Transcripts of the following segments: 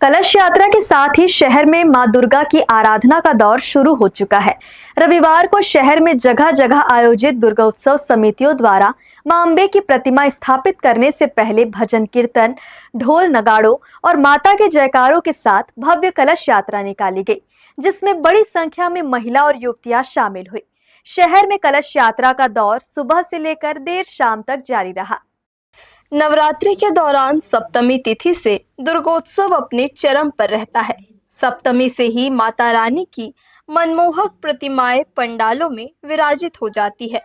कलश यात्रा के साथ ही शहर में मां दुर्गा की आराधना का दौर शुरू हो चुका है। रविवार को शहर में जगह जगह आयोजित दुर्गोत्सव समितियों द्वारा मां अम्बे की प्रतिमा स्थापित करने से पहले भजन कीर्तन, ढोल नगाड़ों और माता के जयकारों के साथ भव्य कलश यात्रा निकाली गई, जिसमें बड़ी संख्या में महिला और युवतियां शामिल हुई। शहर में कलश यात्रा का दौर सुबह से लेकर देर शाम तक जारी रहा। नवरात्रि के दौरान सप्तमी तिथि से दुर्गोत्सव अपने चरम पर रहता है। सप्तमी से ही माता रानी की मनमोहक प्रतिमाएं पंडालों में विराजित हो जाती है।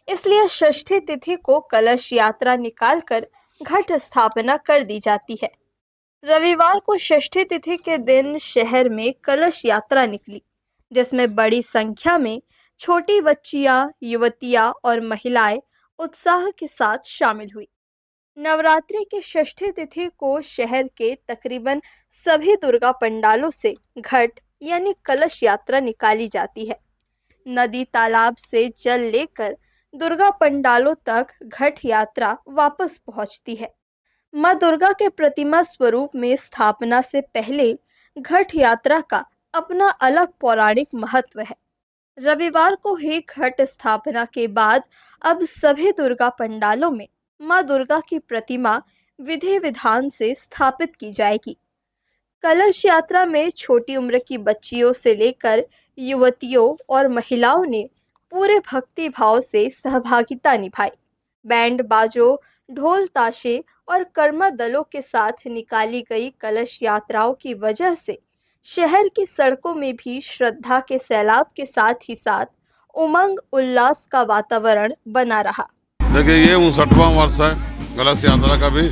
इसलिए षष्ठी तिथि को कलश यात्रा निकालकर घट स्थापना कर दी जाती है। रविवार को षष्ठी तिथि के दिन शहर में कलश यात्रा निकली, जिसमें बड़ी संख्या में छोटी बच्चियां, युवतियां और महिलाएं उत्साह के साथ शामिल हुई। नवरात्रि के षष्ठी तिथि को शहर के तकरीबन सभी दुर्गा पंडालों से घट यानी कलश यात्रा निकाली जाती है। नदी तालाब से जल लेकर दुर्गा पंडालों तक घट यात्रा वापस पहुंचती है। मां दुर्गा के प्रतिमा स्वरूप में स्थापना से पहले घट यात्रा का अपना अलग पौराणिक महत्व है। रविवार को ही घट स्थापना के बाद अब सभी दुर्गा पंडालों में मां दुर्गा की प्रतिमा विधि विधान से स्थापित की जाएगी। कलश यात्रा में छोटी उम्र की बच्चियों से लेकर युवतियों और महिलाओं ने पूरे भक्ति भाव से सहभागिता निभाई। बैंड बाजों, ढोल ताशे और कर्मा दलों के साथ निकाली गई कलश यात्राओं की वजह से शहर की सड़कों में भी श्रद्धा के सैलाब के साथ ही साथ उमंग उल्लास का वातावरण बना रहा। देखिए, ये 59वां वर्ष है कलश यात्रा का भी।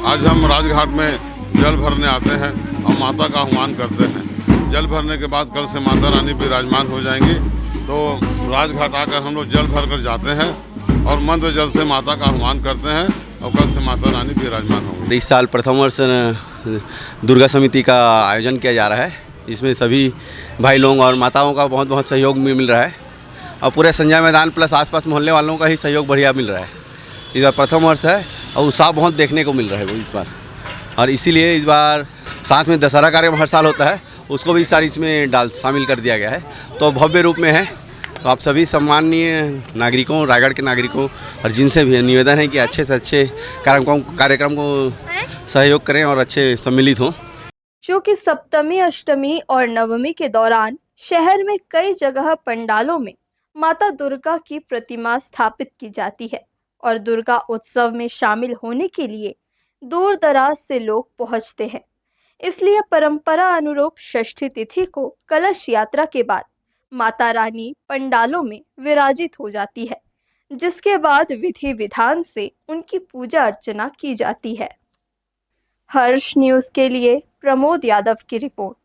आज हम राजघाट में जल भरने आते हैं और माता का आह्वान करते हैं। जल भरने के बाद कल से माता रानी विराजमान हो जाएंगी, तो राजघाट आकर हम लोग जल भर कर जाते हैं और मंत्र जल से माता का आह्वान करते हैं और कल से माता रानी विराजमान होंगी। इस साल प्रथम वर्ष दुर्गा समिति का आयोजन किया जा रहा है। इसमें सभी भाई लोग और माताओं का बहुत बहुत सहयोग मिल रहा है और पूरे संजय मैदान प्लस आसपास मोहल्ले वालों का ही सहयोग बढ़िया मिल रहा है। इस बार प्रथम वर्ष है और उत्साह बहुत देखने को मिल रहा है वो इस बार, और इसीलिए इस बार साथ में दशहरा कार्यक्रम हर साल होता है, उसको भी इस साल इसमें शामिल कर दिया गया है। तो भव्य रूप में है। तो आप सभी सम्माननीय नागरिकों, रायगढ़ के नागरिकों और जिनसे भी निवेदन है कि अच्छे से अच्छे कार्यक्रम को सहयोग करें और अच्छे सम्मिलित हों। चूँकि सप्तमी, अष्टमी और नवमी के दौरान शहर में कई जगह पंडालों में माता दुर्गा की प्रतिमा स्थापित की जाती है और दुर्गा उत्सव में शामिल होने के लिए दूर दराज से लोग पहुंचते हैं। इसलिए परंपरा अनुरूप षष्ठी तिथि को कलश यात्रा के बाद माता रानी पंडालों में विराजित हो जाती है, जिसके बाद विधि विधान से उनकी पूजा अर्चना की जाती है। हर्ष न्यूज़ के लिए प्रमोद यादव की रिपोर्ट।